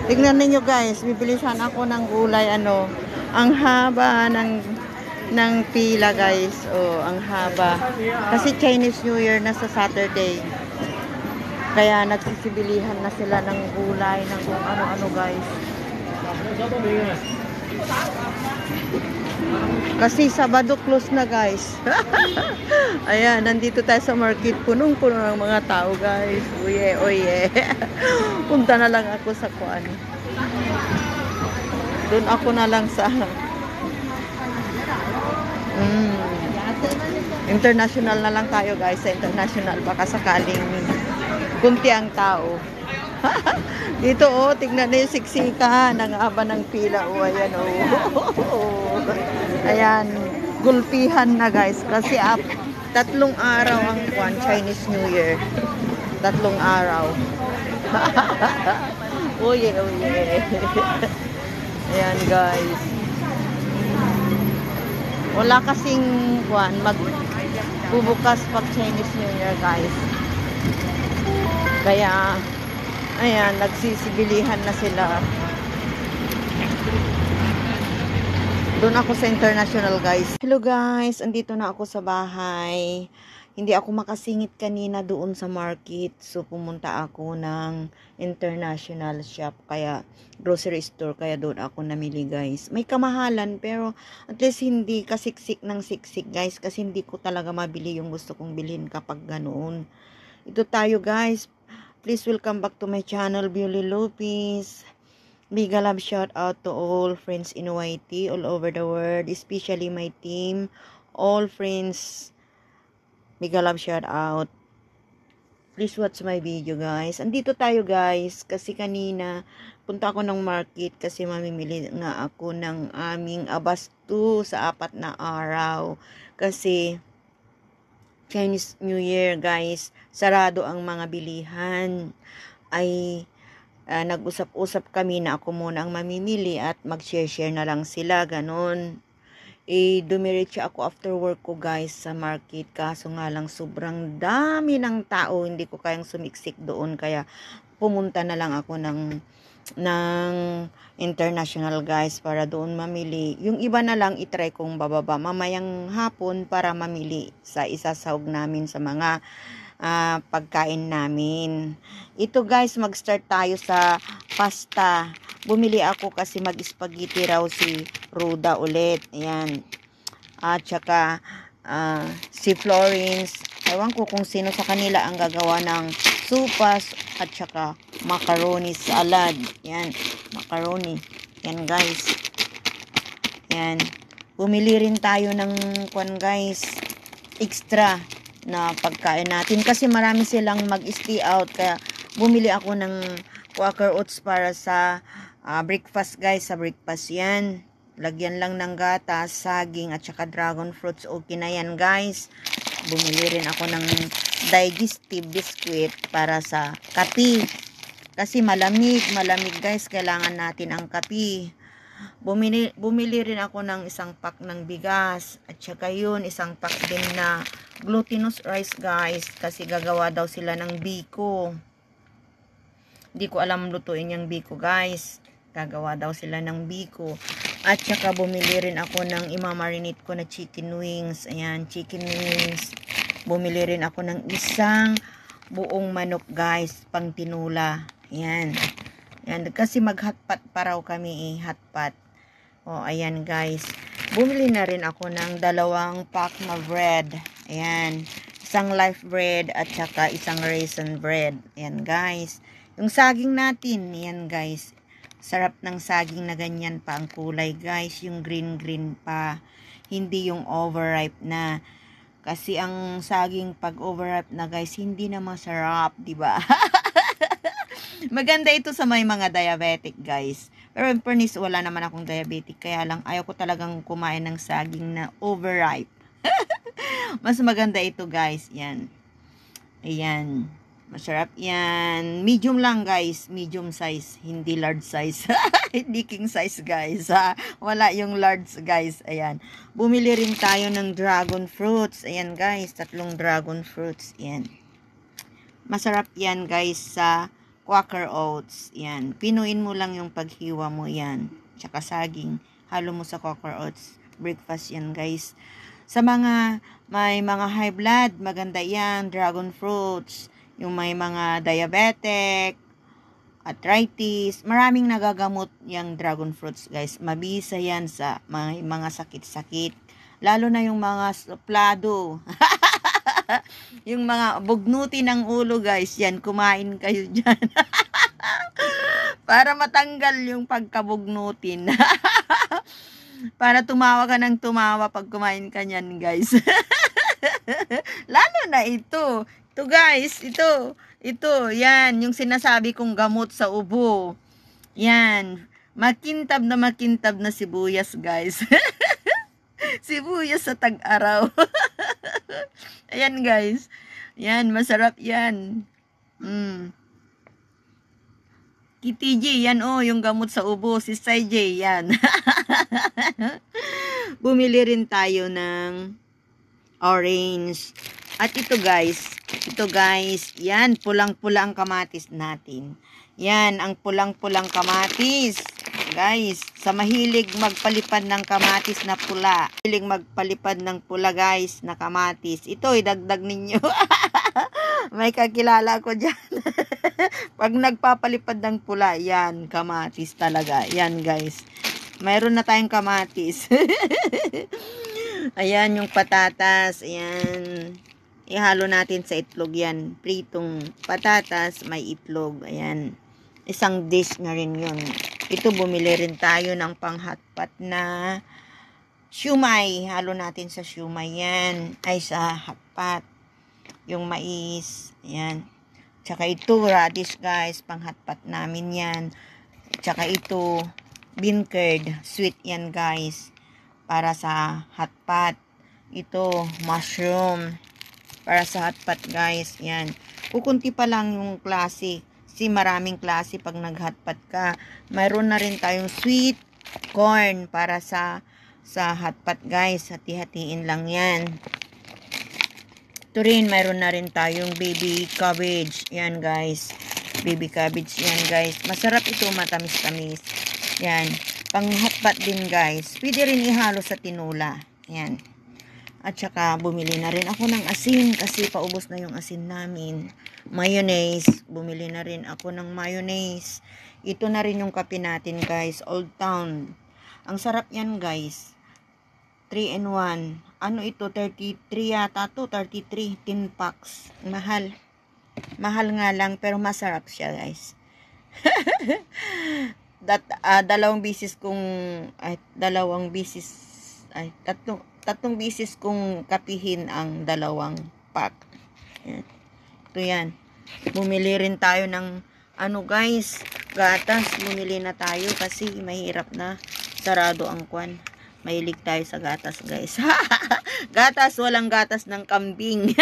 Tignan ninyo guys, bibilisan ako ng gulay ano. Ang haba ng pila guys. Oh, ang haba. Kasi Chinese New Year na sa Saturday. Kaya nagsisibilihan na sila ng gulay, ng kung ano-ano guys. Kasi Sabado close na guys. Ayan, nandito tayo sa market. Punong-puno ng mga tao guys. Uye, uye. Punta na lang ako sa kuan. Doon ako na lang sa international na lang tayo guys. Sa international baka sakaling kunti ang tao. Dito oh, tignan na yung siksikan. Ang haba ng pila. Oh, ayan oh. Ayan, gulpihan na guys. Kasi 3 araw ang Chinese New Year. 3 araw. Uye, uye. Ayan guys. Wala kasing magbubukas pag Chinese New Year guys. Kaya ayan, nagsisibilihan na sila. Doon ako sa international guys. Hello guys, andito na ako sa bahay. Hindi ako makasingit kanina doon sa market. So pumunta ako ng international shop, kaya grocery store, kaya doon ako namili guys. May kamahalan pero at least hindi kasiksik ng siksik guys, kasi hindi ko talaga mabili yung gusto kong bilhin kapag ganoon. Ito tayo guys. Please welcome back to my channel, Beauty Lopez. Big love shout out to all friends in YT all over the world, especially my team, all friends. Big love shout out. Please watch my video guys. Andito tayo guys kasi kanina punta ako ng market kasi mamimili nga ako ng aming abasto sa 4 na araw. Kasi Chinese New Year guys, sarado ang mga bilihan. Ay nag-usap-usap kami na ako muna ang mamimili at mag-share-share na lang sila, ganon. Dumiretso ako after work ko guys sa market, kaso nga lang sobrang dami ng tao, hindi ko kayang sumiksik doon, kaya pumunta na lang ako ng international guys para doon mamili. Yung iba na lang itry kong bababa mamayang hapon para mamili sa isasahog namin sa mga pagkain namin. Ito guys, mag-start tayo sa pasta. Bumili ako kasi mag-spaghetti raw si Ruda ulit. Ayan. At saka si Florence. Ewan ko kung sino sa kanila ang gagawa ng supas at saka macaroni salad. Ayan. Macaroni. Ayan guys. Ayan. Bumili rin tayo ng guys, extra na pagkain natin kasi marami silang mag-stay out, kaya bumili ako ng Quaker Oats para sa breakfast guys. Sa breakfast yan, lagyan lang ng gatas, saging at saka dragon fruits, okay na yan guys. Bumili rin ako ng digestive biscuit para sa kape kasi malamig guys, kailangan natin ang kape. Bumili rin ako ng 1 pack ng bigas at saka yun 1 pack din na glutinous rice guys, kasi gagawa daw sila ng biko. Hindi ko alam lutuin yung biko guys, gagawa daw sila ng biko. At saka bumili rin ako ng imamarinate ko na chicken wings. Ayan, chicken wings. Bumili rin ako ng 1 buong manok guys, pang tinula. Ayan. Ayan, kasi mag-hotpot pa raw kami hotpot. O, ayan guys. Bumili na rin ako ng 2 pack na bread. Ayan. 1 life bread at saka 1 raisin bread. Ayan guys. Yung saging natin, ayan guys. Sarap ng saging na ganyan pa ang kulay guys. Yung green pa. Hindi yung overripe na. Kasi ang saging pag overripe na guys, hindi na masarap, diba? Maganda ito sa may mga diabetic guys. Pero in fairness, wala naman akong diabetic. Kaya lang ayaw ko talagang kumain ng saging na overripe. Mas maganda ito guys. Yan. Ayan. Masarap yan. Medium lang guys. Medium size. Hindi large size. Hindi king size guys. Wala yung large guys. Ayan. Bumili rin tayo ng dragon fruits. Ayan guys. 3 dragon fruits. Ayan. Masarap yan guys sa Quaker Oats. Yan. Pinuin mo lang yung paghiwa mo yan. Tsaka saging. Halo mo sa Quaker Oats. Breakfast yan, guys. Sa mga may mga high blood, maganda yan. Dragon fruits. Yung may mga diabetic, arthritis. Maraming nagagamot yung dragon fruits, guys. Mabisa yan sa mga sakit-sakit. Lalo na yung mga suplado. Yung mga bugnuti ng ulo, guys, yan, kumain kayo dyan. Para matanggal yung pagkabugnutin. Para tumawa ka ng tumawa pag kumain ka nyan, guys. Lalo na ito. Ito, guys, ito, yan, yung sinasabi kong gamot sa ubo. Yan, makintab na sibuyas, guys. Sibuyas sa tag-araw. Ayan, guys. Yan, masarap yan. Kitty J, yan yung gamot sa ubo. Si Sai J, yan. Bumili rin tayo ng orange. At ito, guys, yan, pulang-pula ang kamatis natin. Yan, ang pulang-pulang kamatis. Guys, sa mahilig magpalipad ng kamatis na pula. Mahilig magpalipad ng pula, guys, na kamatis. Ito, idagdag ninyo. May kakilala ko dyan. Pag nagpapalipad ng pula, yan, kamatis talaga. Yan, guys. Mayroon na tayong kamatis. Ayan, yung patatas. Ayan. Ihalo natin sa itlog yan. Pritong patatas, may itlog. Ayan. Isang dish na rin yun. Ito, bumili rin tayo ng pang-hotpot na siumay. Halo natin sa siumay yan. Ay, sa hotpot. Yung mais. Ayan. Tsaka ito, radish, guys. Pang-hotpot namin yan. Tsaka ito, bean curd. Sweet yan, guys. Para sa hotpot. Ito, mushroom. Para sa hotpot, guys. Yan. Kukunti pa lang yung klase. Kasi maraming klase pag nag-hotpot ka. Mayroon na rin tayong sweet corn para sa hotpot, guys. Hati-hatiin lang yan. Ito rin, mayroon na rin tayong baby cabbage. Yan, guys. Baby cabbage yan, guys. Masarap ito, matamis-tamis. Yan. Pang hotpot din, guys. Pwede rin ihalo sa tinula. Yan. At saka, bumili na rin ako ng asin kasi paubos na yung asin namin. Mayonnaise. Bumili na rin ako ng mayonnaise. Ito na rin yung kape natin, guys. Old Town. Ang sarap yan, guys. 3 in 1. Ano ito? 33 yata to. 33. 10 packs. Mahal. Mahal nga lang, pero masarap siya, guys. Dalawang bisis tatlong bisis kong kapihin ang dalawang pack. Yan. Ito yan. Bumili rin tayo ng guys, gatas. Bumili na tayo kasi mahirap na. Sarado ang kwan. Mahilig tayo sa gatas, guys. Gatas, walang gatas ng kambing.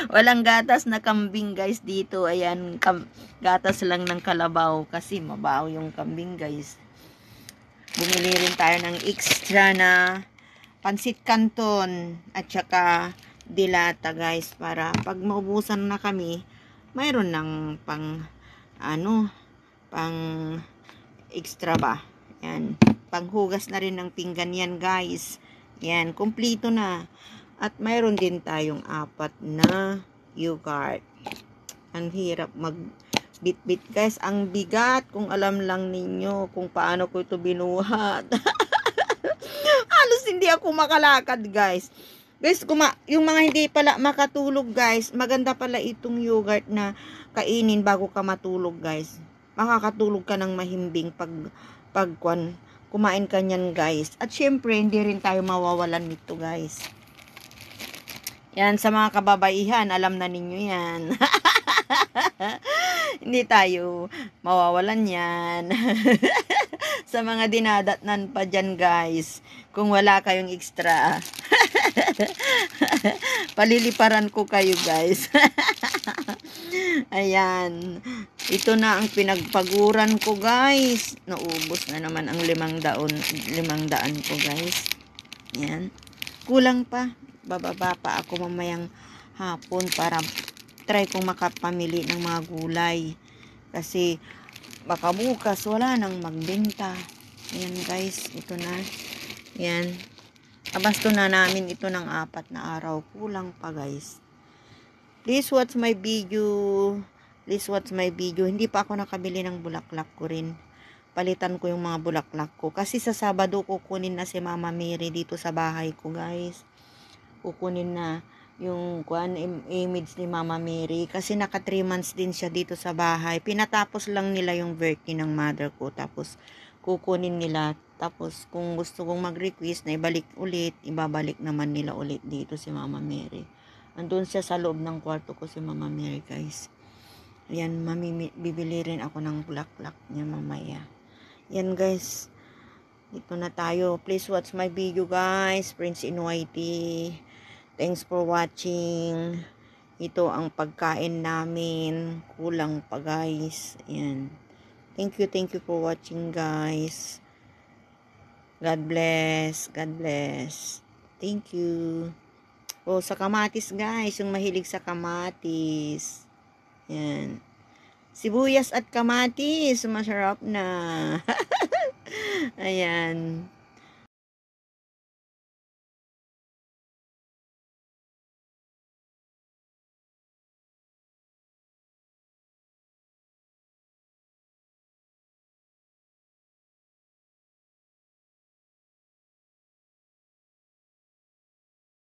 Walang gatas na kambing, guys, dito. Ayan, gatas lang ng kalabaw kasi mabaho yung kambing, guys. Bumili rin tayo ng extra na pansit canton at saka dilata, guys, para pag maubusan na kami, mayroon ng pang extra ba. Yan, panghugas na rin ng pinggan yan, guys. Yan, kumpleto na. At mayroon din tayong 4 na yogurt. Ang hirap bit-bit, guys. Ang bigat. Kung alam lang ninyo kung paano ko ito binuhat. Halos hindi ako makalakad, guys. Guys, yung mga hindi pala makatulog, guys, maganda pala itong yogurt na kainin bago ka matulog, guys. Makakatulog ka ng mahimbing pag kumain ka niyan, guys. At syempre, hindi rin tayo mawawalan nito, guys. Yan, sa mga kababaihan, alam na ninyo yan. Hindi tayo mawawalan yan. Sa mga dinadatnan pa dyan, guys, kung wala kayong extra, paliliparan ko kayo, guys. Ayan. Ito na ang pinagpaguran ko, guys. Naubos na naman ang 500 ko, guys. Ayan. Kulang pa. Bababa pa ako mamayang hapon para try kong makapamili ng mga gulay. Kasi baka bukas wala nang magbenta. Ayan guys, ito na. Ayan. Abasto na namin ito ng 4 na araw. Kulang pa guys. Please watch my video. Please watch my video. Hindi pa ako nakabili ng bulaklak ko rin. Palitan ko yung mga bulaklak ko. Kasi sa Sabado kukunin na si Mama Mary dito sa bahay ko guys. Kukunin na yung image ni Mama Mary. Kasi naka 3 months din siya dito sa bahay. Pinatapos lang nila yung birthday ng mother ko. Tapos kukunin nila. Tapos kung gusto kong mag-request na ibalik ulit, ibabalik naman nila ulit dito si Mama Mary. Andun siya sa loob ng kwarto ko si Mama Mary guys. Ayan, bibili rin ako ng bulaklak niya mamaya. Yan guys. Dito na tayo. Please watch my video guys. Prince Inuaiti. Thanks for watching. Ito ang pagkain namin. Kulang pa guys. Ayan. Thank you for watching guys. God bless. God bless. Thank you. Oh, sa kamatis guys. Yung mahilig sa kamatis. Yan. Sibuyas at kamatis. Masarap na. Ayan.